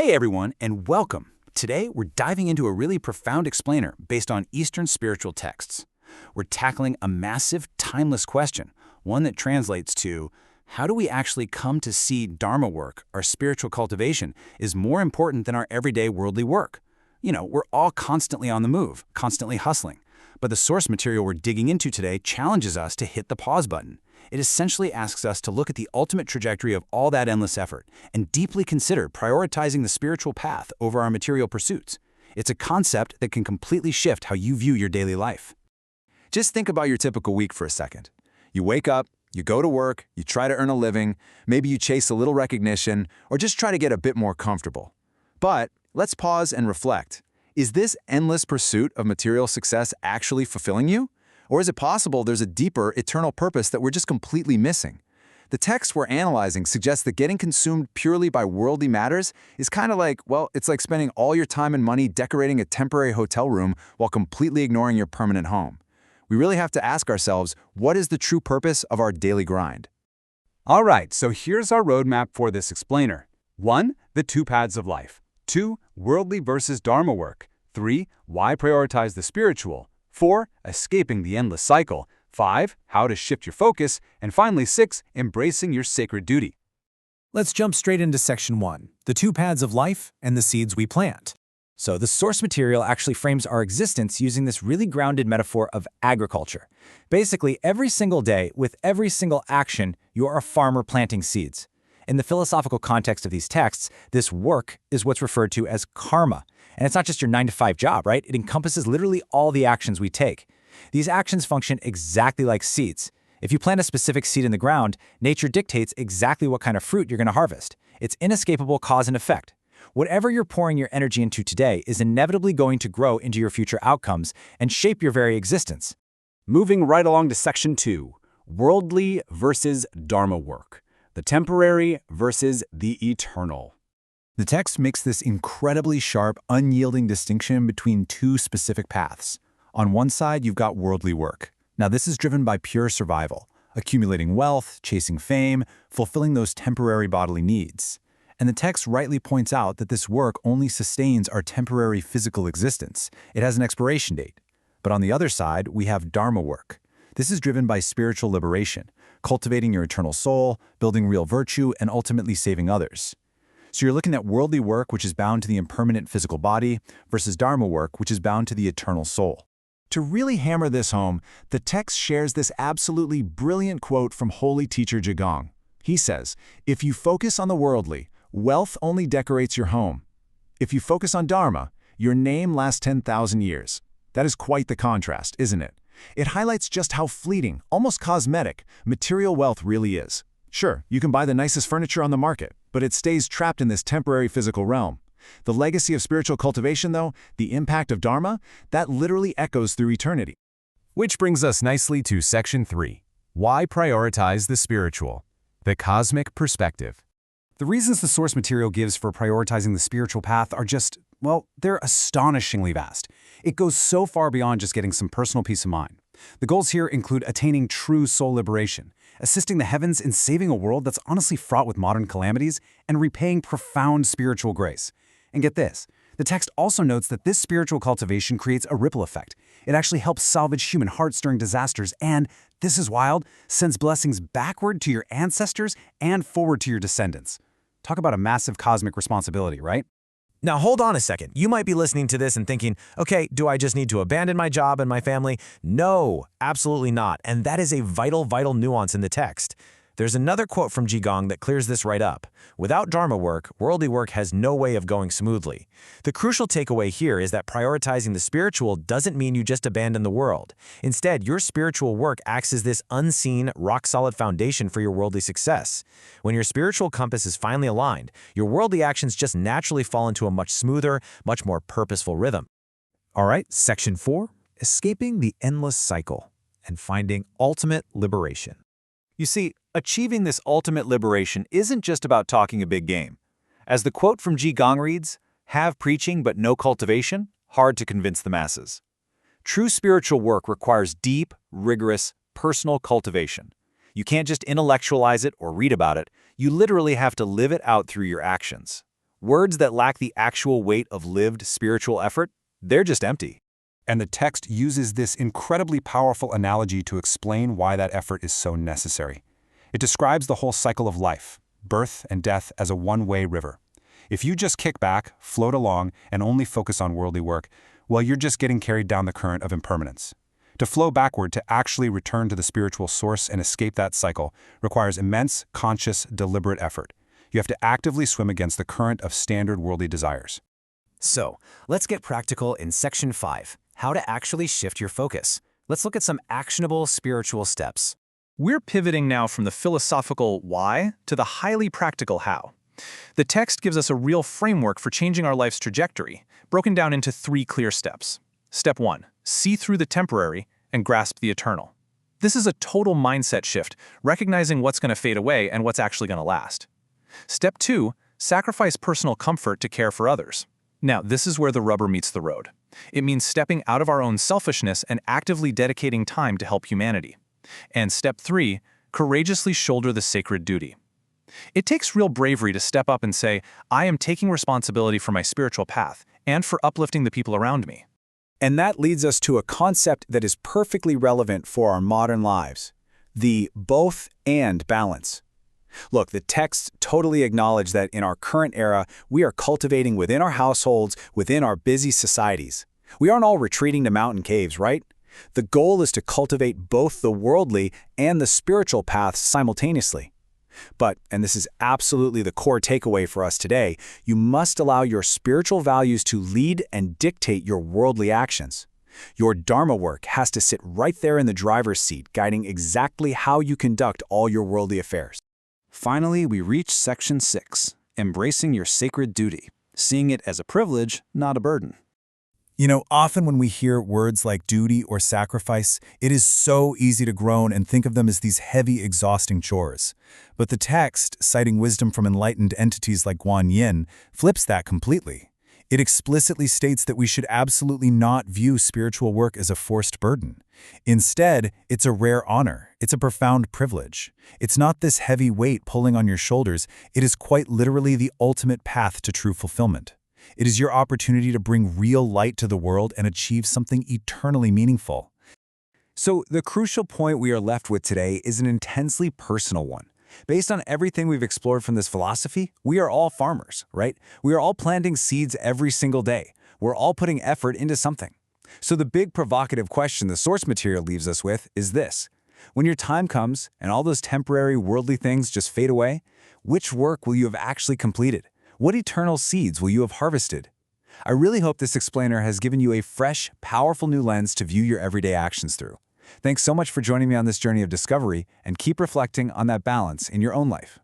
Hey everyone, and welcome. Today we're diving into a really profound explainer based on Eastern spiritual texts. We're tackling a massive, timeless question, one that translates to, how do we actually come to see Dharma work, our spiritual cultivation, is more important than our everyday worldly work? You know, we're all constantly on the move, constantly hustling. But the source material we're digging into today challenges us to hit the pause button. It essentially asks us to look at the ultimate trajectory of all that endless effort and deeply consider prioritizing the spiritual path over our material pursuits. It's a concept that can completely shift how you view your daily life. Just think about your typical week for a second. You wake up, you go to work, you try to earn a living, maybe you chase a little recognition, or just try to get a bit more comfortable. But let's pause and reflect. Is this endless pursuit of material success actually fulfilling you? Or is it possible there's a deeper, eternal purpose that we're just completely missing? The text we're analyzing suggests that getting consumed purely by worldly matters is kind of like, well, it's like spending all your time and money decorating a temporary hotel room while completely ignoring your permanent home. We really have to ask ourselves, what is the true purpose of our daily grind? All right, so here's our roadmap for this explainer. 1. The two paths of life. 2. Worldly versus Dharma work. 3. Why prioritize the spiritual. 4. Escaping the endless cycle. 5. How to shift your focus. And finally, 6. Embracing your sacred duty. Let's jump straight into Section 1, the two paths of life and the seeds we plant. So the source material actually frames our existence using this really grounded metaphor of agriculture. Basically, every single day, with every single action, you are a farmer planting seeds. In the philosophical context of these texts, this work is what's referred to as karma. And it's not just your 9-to-5 job, right? It encompasses literally all the actions we take. These actions function exactly like seeds. If you plant a specific seed in the ground, nature dictates exactly what kind of fruit you're going to harvest. It's inescapable cause and effect. Whatever you're pouring your energy into today is inevitably going to grow into your future outcomes and shape your very existence. Moving right along to Section 2, worldly versus Dharma work. The temporary versus the eternal. The text makes this incredibly sharp, unyielding distinction between two specific paths. On one side, you've got worldly work. Now, this is driven by pure survival, accumulating wealth, chasing fame, fulfilling those temporary bodily needs. And the text rightly points out that this work only sustains our temporary physical existence. It has an expiration date. But on the other side, we have Dharma work. This is driven by spiritual liberation, cultivating your eternal soul, building real virtue, and ultimately saving others. So you're looking at worldly work, which is bound to the impermanent physical body, versus Dharma work, which is bound to the eternal soul. To really hammer this home, the text shares this absolutely brilliant quote from holy teacher Zhigong. He says, "If you focus on the worldly, wealth only decorates your home. If you focus on Dharma, your name lasts 10,000 years." That is quite the contrast, isn't it? It highlights just how fleeting, almost cosmetic, material wealth really is. Sure, you can buy the nicest furniture on the market, but it stays trapped in this temporary physical realm. The legacy of spiritual cultivation, though, the impact of Dharma, that literally echoes through eternity. Which brings us nicely to Section 3. Why prioritize the spiritual? The cosmic perspective. The reasons the source material gives for prioritizing the spiritual path are just, well, they're astonishingly vast. It goes so far beyond just getting some personal peace of mind. The goals here include attaining true soul liberation, assisting the heavens in saving a world that's honestly fraught with modern calamities, and repaying profound spiritual grace. And get this, the text also notes that this spiritual cultivation creates a ripple effect. It actually helps salvage human hearts during disasters and, this is wild, sends blessings backward to your ancestors and forward to your descendants. Talk about a massive cosmic responsibility, right? Now hold on a second. You might be listening to this and thinking, okay, do I just need to abandon my job and my family? No, absolutely not. And that is a vital nuance in the text. There's another quote from Zhigong that clears this right up. Without Dharma work, worldly work has no way of going smoothly. The crucial takeaway here is that prioritizing the spiritual doesn't mean you just abandon the world. Instead, your spiritual work acts as this unseen, rock-solid foundation for your worldly success. When your spiritual compass is finally aligned, your worldly actions just naturally fall into a much smoother, much more purposeful rhythm. All right, Section 4, escaping the endless cycle and finding ultimate liberation. You see, achieving this ultimate liberation isn't just about talking a big game. As the quote from Zhigong reads, "Have preaching but no cultivation, hard to convince the masses." True spiritual work requires deep, rigorous, personal cultivation. You can't just intellectualize it or read about it. You literally have to live it out through your actions. Words that lack the actual weight of lived spiritual effort, they're just empty. And the text uses this incredibly powerful analogy to explain why that effort is so necessary. It describes the whole cycle of life, birth and death, as a one-way river. If you just kick back, float along, and only focus on worldly work, well, you're just getting carried down the current of impermanence. To flow backward, to actually return to the spiritual source and escape that cycle, requires immense, conscious, deliberate effort. You have to actively swim against the current of standard worldly desires. So, let's get practical in Section 5, how to actually shift your focus. Let's look at some actionable spiritual steps. We're pivoting now from the philosophical why to the highly practical how. The text gives us a real framework for changing our life's trajectory, broken down into 3 clear steps. Step 1, see through the temporary and grasp the eternal. This is a total mindset shift, recognizing what's going to fade away and what's actually going to last. Step 2, sacrifice personal comfort to care for others. Now, this is where the rubber meets the road. It means stepping out of our own selfishness and actively dedicating time to help humanity. And step 3, courageously shoulder the sacred duty. It takes real bravery to step up and say, I am taking responsibility for my spiritual path and for uplifting the people around me. And that leads us to a concept that is perfectly relevant for our modern lives: the both and balance. Look, the texts totally acknowledge that in our current era, we are cultivating within our households, within our busy societies. We aren't all retreating to mountain caves, right? The goal is to cultivate both the worldly and the spiritual paths simultaneously. But, and this is absolutely the core takeaway for us today, you must allow your spiritual values to lead and dictate your worldly actions. Your Dharma work has to sit right there in the driver's seat, guiding exactly how you conduct all your worldly affairs. Finally, we reach Section 6, embracing your sacred duty, seeing it as a privilege, not a burden. You know, often when we hear words like duty or sacrifice, it is so easy to groan and think of them as these heavy, exhausting chores. But the text, citing wisdom from enlightened entities like Guan Yin, flips that completely. It explicitly states that we should absolutely not view spiritual work as a forced burden. Instead, it's a rare honor. It's a profound privilege. It's not this heavy weight pulling on your shoulders. It is quite literally the ultimate path to true fulfillment. It is your opportunity to bring real light to the world and achieve something eternally meaningful. So the crucial point we are left with today is an intensely personal one. Based on everything we've explored from this philosophy, we are all farmers, right? We are all planting seeds every single day. We're all putting effort into something. So the big provocative question the source material leaves us with is this: when your time comes and all those temporary worldly things just fade away, which work will you have actually completed? What eternal seeds will you have harvested? I really hope this explainer has given you a fresh, powerful new lens to view your everyday actions through. Thanks so much for joining me on this journey of discovery, and keep reflecting on that balance in your own life.